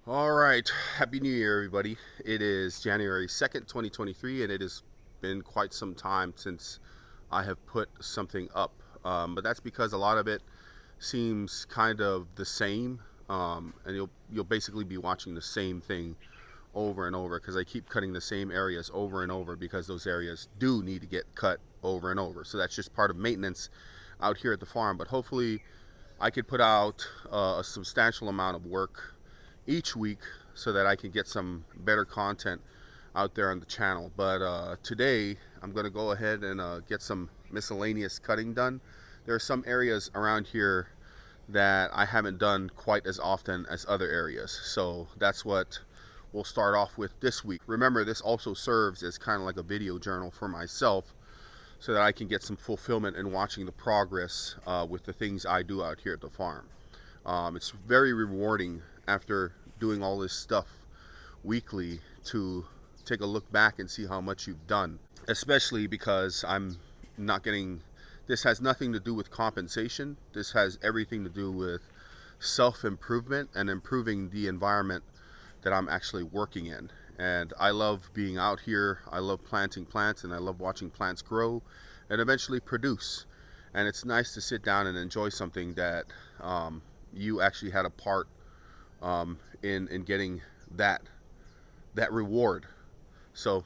All right, Happy New Year, everybody. It is January 2nd, 2023, and it has been quite some time since I have put something up. But that's because a lot of it seems kind of the same, and you'll basically be watching the same thing over and over because I keep cutting the same areas over and over because those areas do need to get cut over and over. So that's just part of maintenance out here at the farm. But hopefully, I could put out a substantial amount of work each week so that I can get some better content out there on the channel. But today I'm going to go ahead and get some miscellaneous cutting done. There are some areas around here that I haven't done quite as often as other areas. So that's what we'll start off with this week. Remember, this also serves as kind of like a video journal for myself so that I can get some fulfillment in watching the progress with the things I do out here at the farm. It's very rewarding after doing all this stuff weekly to take a look back and see how much you've done, especially because I'm not getting, this has nothing to do with compensation. This has everything to do with self-improvement and improving the environment that I'm actually working in. And I love being out here. I love planting plants, and I love watching plants grow and eventually produce. And it's nice to sit down and enjoy something that you actually had a part in getting that reward. So,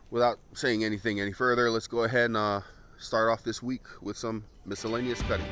without saying anything any further, let's go ahead and start off this week with some miscellaneous cutting.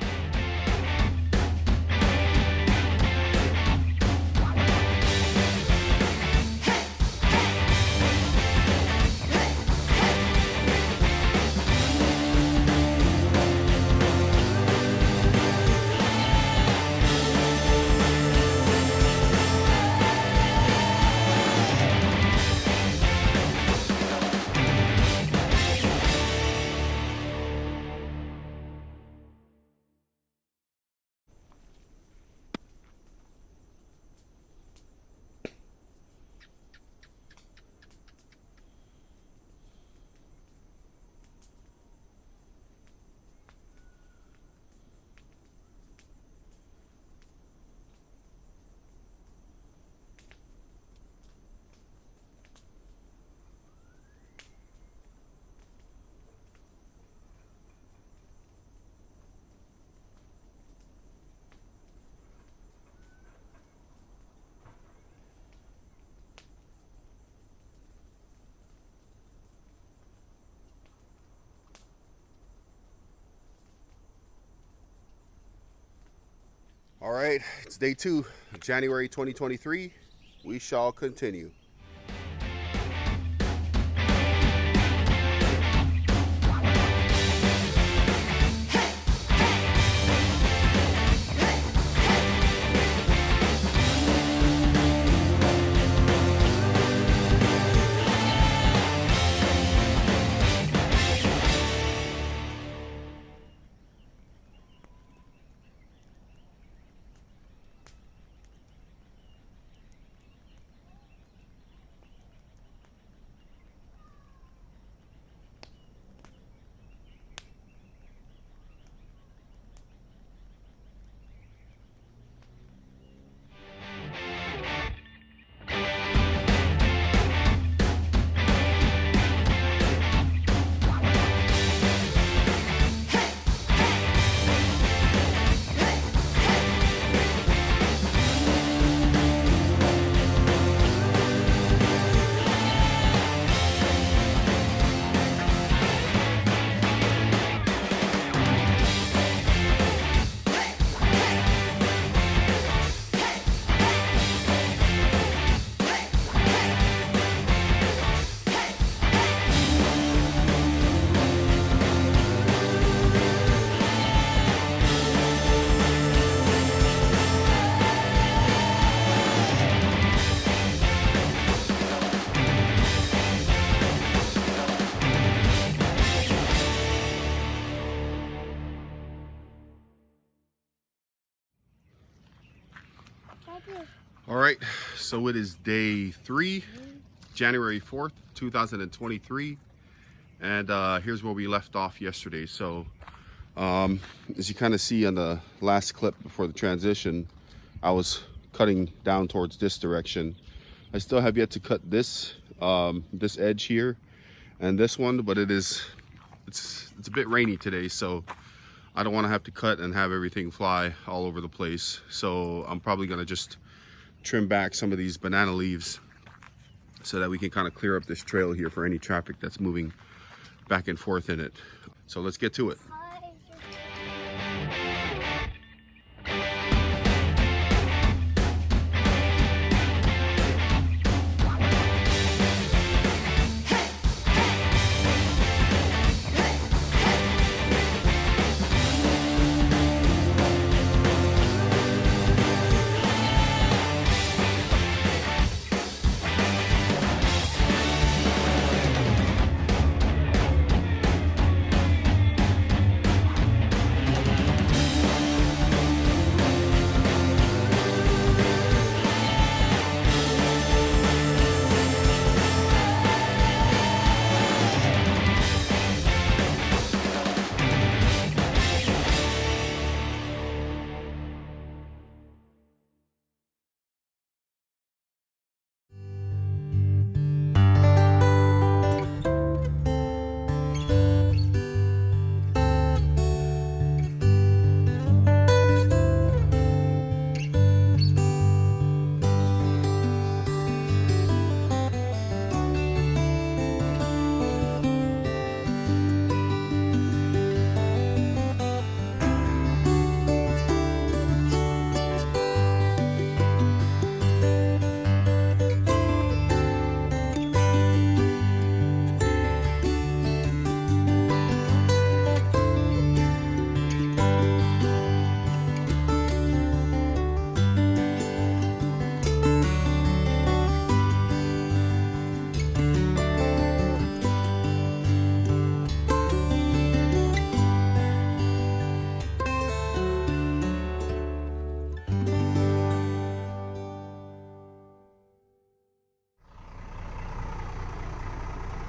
All right, it's day 2, January 2023. We shall continue. All right, so it is day 3, January 4th, 2023, and here's where we left off yesterday. So as you kind of see on the last clip before the transition, I was cutting down towards this direction. I still have yet to cut this this edge here and this one, but it's a bit rainy today, so I don't want to have to cut and have everything fly all over the place. So I'm probably going to just trim back some of these banana leaves so that we can kind of clear up this trail here for any traffic that's moving back and forth in it. So let's get to it.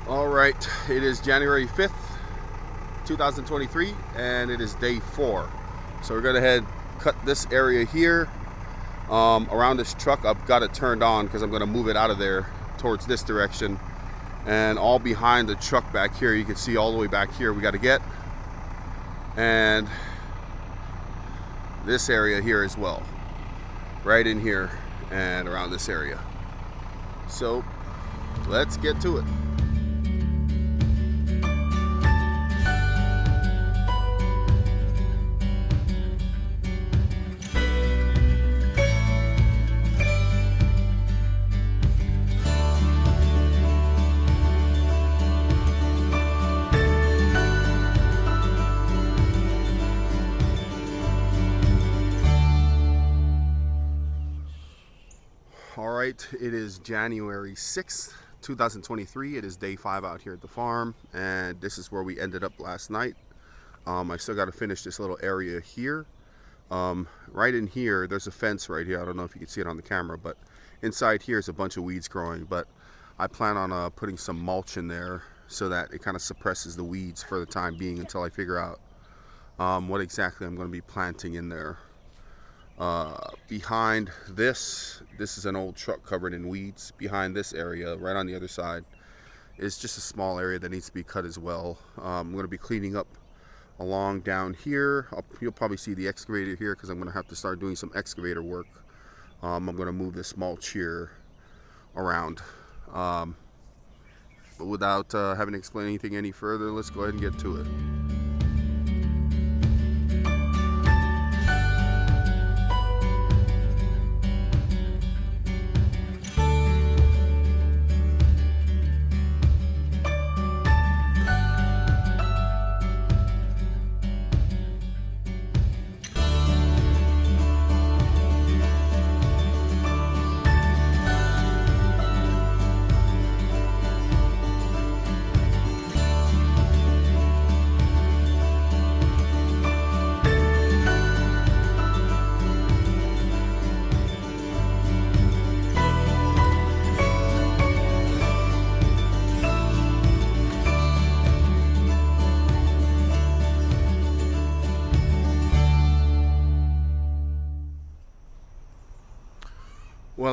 All right, it is January 5th, 2023, and it is day 4. So we're gonna head cut this area here around this truck. I've got it turned on because I'm gonna move it out of there towards this direction, and all behind the truck back here, you can see all the way back here we got to get, and this area here as well, right in here and around this area. So let's get to it. All right, it is January 6th, 2023. It is day 5 out here at the farm, and this is where we ended up last night. I still got to finish this little area here. Right in here, there's a fence right here. I don't know if you can see it on the camera, but inside here is a bunch of weeds growing. But I plan on putting some mulch in there so that it kind of suppresses the weeds for the time being until I figure out what exactly I'm going to be planting in there. Behind this is an old truck covered in weeds. Behind this area, right on the other side, is just a small area that needs to be cut as well. I'm going to be cleaning up along down here. You'll probably see the excavator here because I'm going to have to start doing some excavator work. I'm going to move this mulch here around. But without having to explain anything any further, let's go ahead and get to it.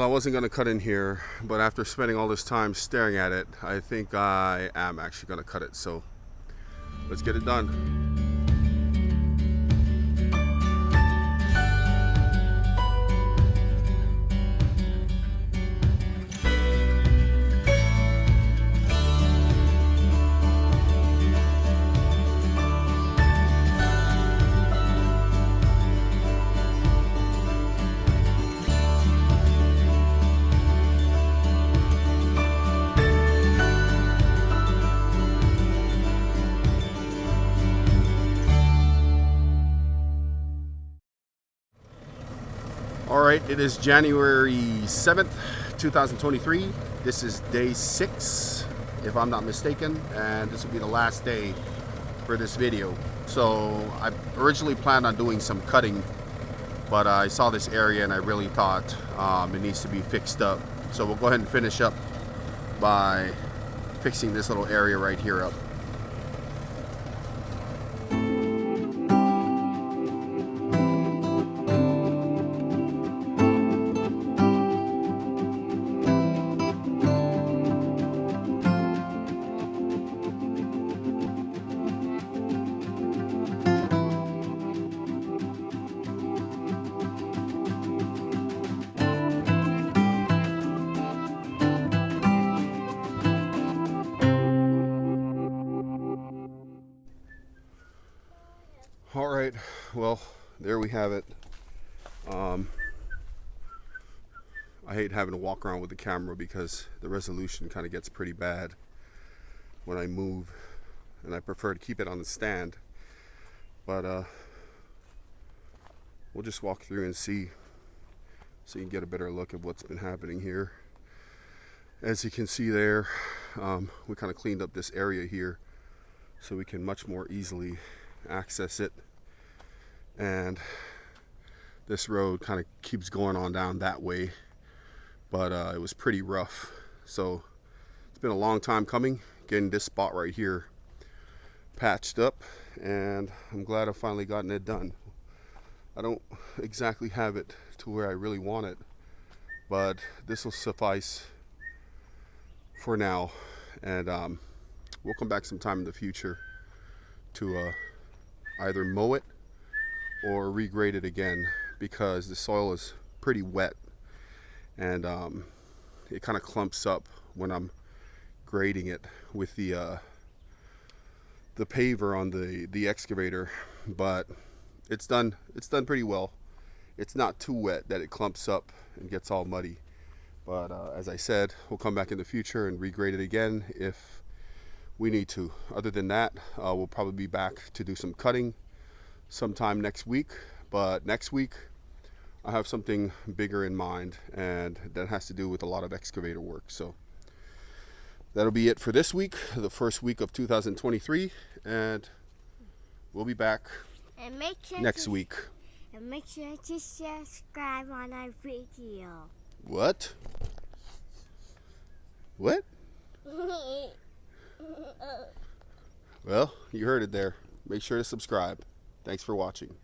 wasn't going to cut in here, but after spending all this time staring at it, I think I am actually going to cut it. So let's get it done. All right, it is January 7th, 2023. This is day 6, if I'm not mistaken, and this will be the last day for this video. So I originally planned on doing some cutting, but I saw this area and I really thought it needs to be fixed up. So we'll go ahead and finish up by fixing this little area right here up. All right, well, there we have it. I hate having to walk around with the camera because the resolution kind of gets pretty bad when I move, and I prefer to keep it on the stand. But we'll just walk through and see, so you can get a better look at what's been happening here. As you can see there, we kind of cleaned up this area here so we can much more easily access it, and this road kind of keeps going on down that way, but it was pretty rough. So it's been a long time coming, getting this spot right here patched up, and I'm glad I've finally gotten it done. I don't exactly have it to where I really want it, but this will suffice for now, and we'll come back sometime in the future to either mow it or regrade it again, because the soil is pretty wet, and it kind of clumps up when I'm grading it with the paver on the excavator. But it's done pretty well. It's not too wet that it clumps up and gets all muddy, but as I said, we'll come back in the future and regrade it again if we need to. Other than that, we'll probably be back to do some cutting sometime next week. But next week I have something bigger in mind, and that has to do with a lot of excavator work. So that'll be it for this week, the first week of 2023, and we'll be back next week. And make sure to subscribe on our video. What? What? Well, you heard it there. Make sure to subscribe. Thanks for watching.